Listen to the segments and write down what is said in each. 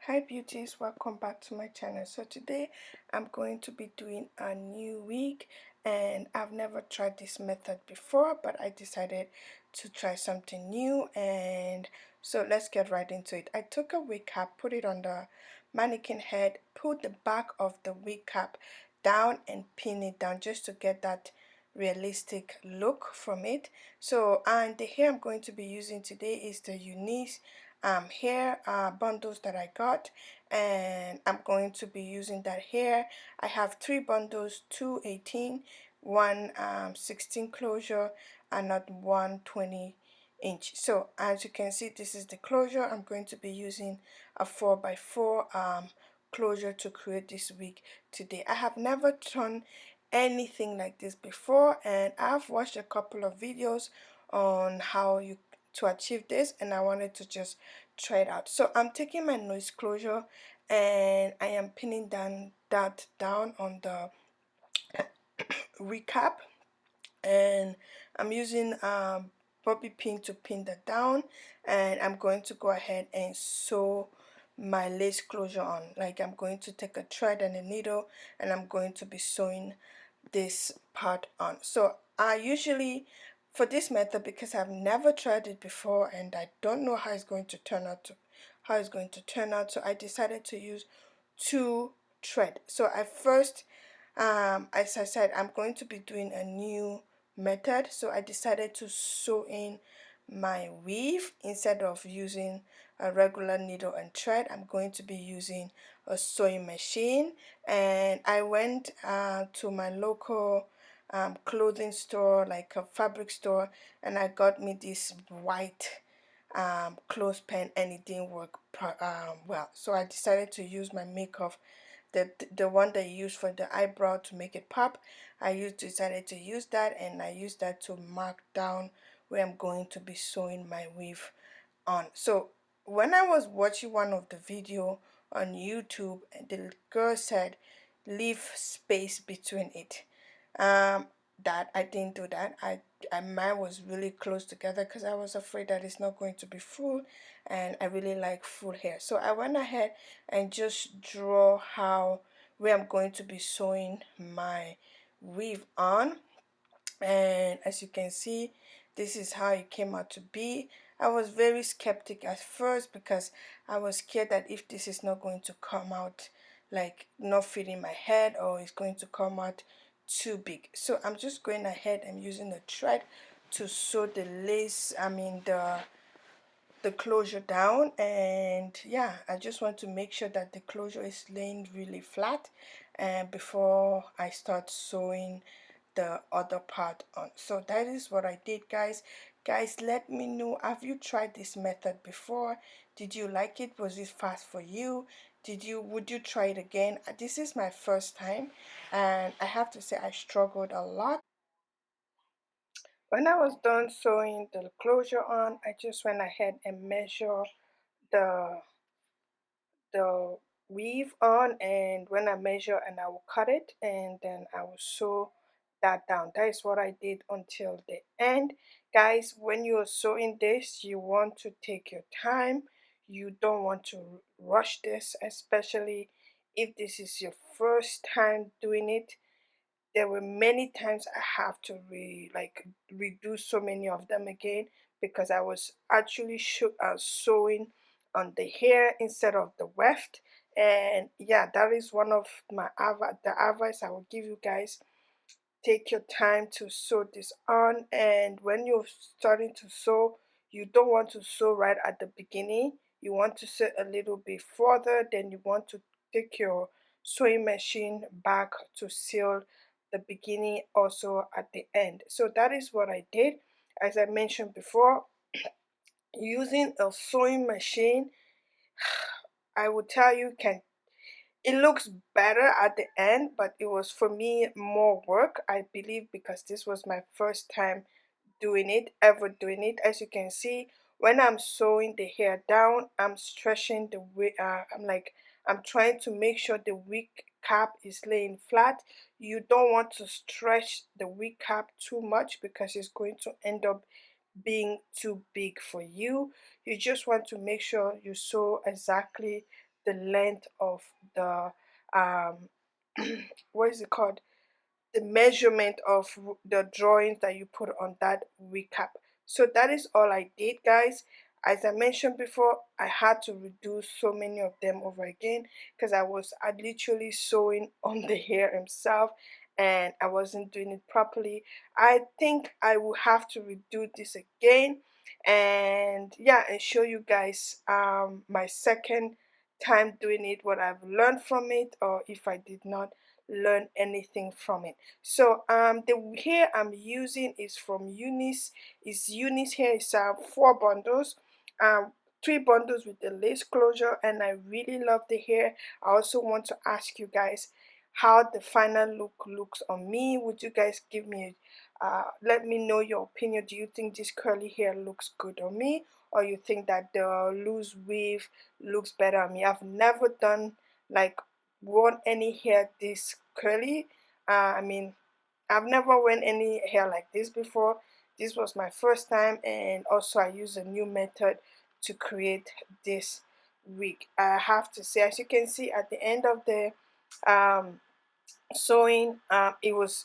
Hi beauties, welcome back to my channel. So today I'm going to be doing a new wig, and I've never tried this method before, but I decided to try something new. And so let's get right into it. I took a wig cap, put it on the mannequin head, put the back of the wig cap down and pin it down just to get that realistic look from it. So and the hair I'm going to be using today is the Unice hair bundles that I got, and I'm going to be using that hair. I have three bundles, two 18, one 16 closure, and not one 20 inch. So as you can see, this is the closure. I'm going to be using a 4x4 closure to create this wig today. I have never done anything like this before, and I've watched a couple of videos on how you to achieve this, and I wanted to just try it out. So I'm taking my noise closure and I am pinning that down on the recap, and I'm using bobby pin to pin that down, and I'm going to go ahead and sew my lace closure on. Like, I'm going to take a thread and a needle, and I'm going to be sewing this part on. So I usually, for this method, because I've never tried it before and I don't know how it's going to turn out, so I decided to use two thread. So I first, as I said, I'm going to be doing a new method, so I decided to sew in my weave. Instead of using a regular needle and thread, I'm going to be using a sewing machine. And I went to my local clothing store, like a fabric store, and I got me this white clothespin, and it didn't work well. So I decided to use my makeup, the one that you use for the eyebrow to make it pop. Decided to use that, and I used that to mark down where I'm going to be sewing my weave on. So when I was watching one of the video on YouTube, the girl said leave space between it. um that I didn't do that. Mine was really close together because I was afraid that it's not going to be full, and I really like full hair. So I went ahead and just draw how where I'm going to be sewing my weave on. And as you can see, this is how it came out to be. I was very skeptic at first because I was scared that if this is not going to come out, like not fitting my head, or it's going to come out too big. So I'm just going ahead and using a thread to sew the lace, the closure down. And yeah, I just want to make sure that the closure is laying really flat, and before I start sewing the other part on. So that is what I did, guys. Let me know, have you tried this method before? Did you like it? Was it fast for you? Would you try it again? This is my first time, and I have to say I struggled a lot. When I was done sewing the closure on, I just went ahead and measured the the weave on, and when I measure, and I will cut it, and then I will sew that down. That is what I did until the end. Guys, when you are sewing this, you want to take your time. You don't want to rush this, especially if this is your first time doing it. There were many times I have to redo so many of them again, because I was actually sewing on the hair instead of the weft. And yeah, that is one of the advice I will give you guys. Take your time to sew this on, and when you're starting to sew, you don't want to sew right at the beginning. You want to sew a little bit further, then you want to take your sewing machine back to seal the beginning also at the end. So that is what I did. As I mentioned before, using a sewing machine, I will tell you, can it looks better at the end, but it was for me more work, I believe, because this was my first time ever doing it. As you can see, when I'm sewing the hair down, I'm stretching the wig. I'm trying to make sure the wig cap is laying flat. You don't want to stretch the wig cap too much because it's going to end up being too big for you. You just want to make sure you sew exactly the length of the what is it called, the measurement of the drawings that you put on that recap. So that is all I did, guys. As I mentioned before, I had to redo so many of them over again because I literally sewing on the hair himself and I wasn't doing it properly. I think I will have to redo this again and yeah, and show you guys my second time doing it, what I've learned from it, or if I did not learn anything from it. So the hair I'm using is from Unice. It's Unice hair. It's 4 bundles, um 3 bundles with the lace closure, and I really love the hair. I also want to ask you guys how the final look looks on me. Would you guys give me let me know your opinion. Do you think this curly hair looks good on me, or you think that the loose weave looks better on me? I've never done like worn any hair this curly. I mean, I've never worn any hair like this before. This was my first time, and also I used a new method to create this wig. I have to say, as you can see at the end of the um, sewing, it was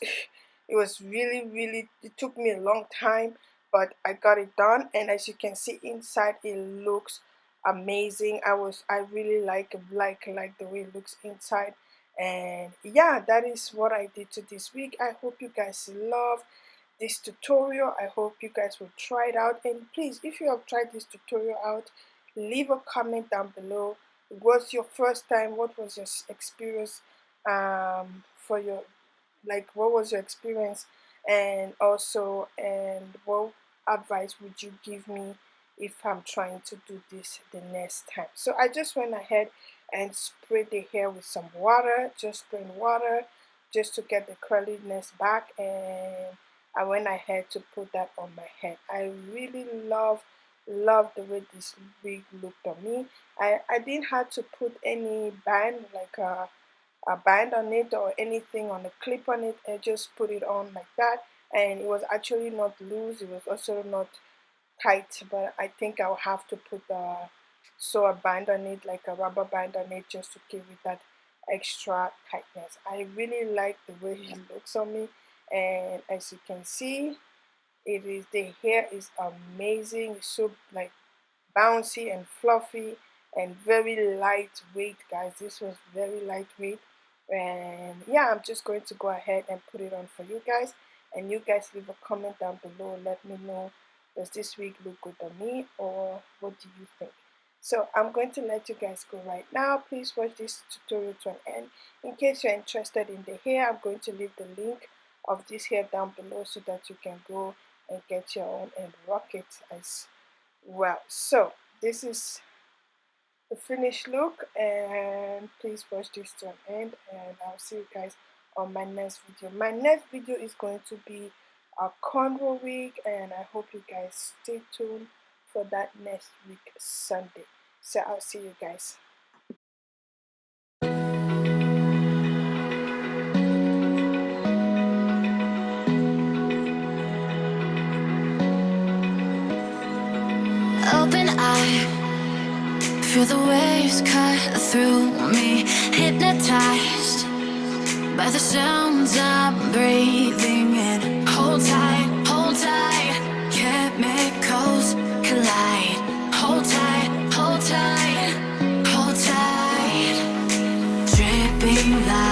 it was really, it took me a long time, but I got it done, and as you can see inside, it looks amazing. I really like the way it looks inside. And yeah, that is what I did to this week. I hope you guys love this tutorial. I hope you guys will try it out, and please, if you have tried this tutorial out, leave a comment down below. Was your first time? What was your experience for your, like, what was your experience, and also, and what advice would you give me if I'm trying to do this the next time? So I just went ahead and sprayed the hair with some water, just spraying water just to get the curliness back, and I went ahead to put that on my head. I really love the way this wig looked on me. I didn't have to put any band, like a band on it or anything on a clip on it. I just put it on like that, and it was actually not loose, it was also not tight, but I think I'll have to put sew a band on it, like a rubber band on it, just to give it that extra tightness. I really like the way it looks on me, and as you can see, the hair is amazing. It's so like bouncy and fluffy and very lightweight, guys. This was very lightweight, and yeah, I'm just going to go ahead and put it on for you guys, and you guys leave a comment down below. Let me know, does this wig look good on me, or what do you think? So I'm going to let you guys go right now. Please watch this tutorial to an end. In case you're interested in the hair, I'm going to leave the link of this hair down below so that you can go and get your own and rock it as well. So this is the finished look, and please watch this to an end, and I'll see you guys on my next video. My next video is going to be a cornrow wig, and I hope you guys stay tuned for that next week Sunday. So I'll see you guys. Open eye, feel the waves cut through me, hypnotized by the sounds I'm breathing in. Hold tight, chemicals collide. Hold tight, hold tight, hold tight. Dripping light.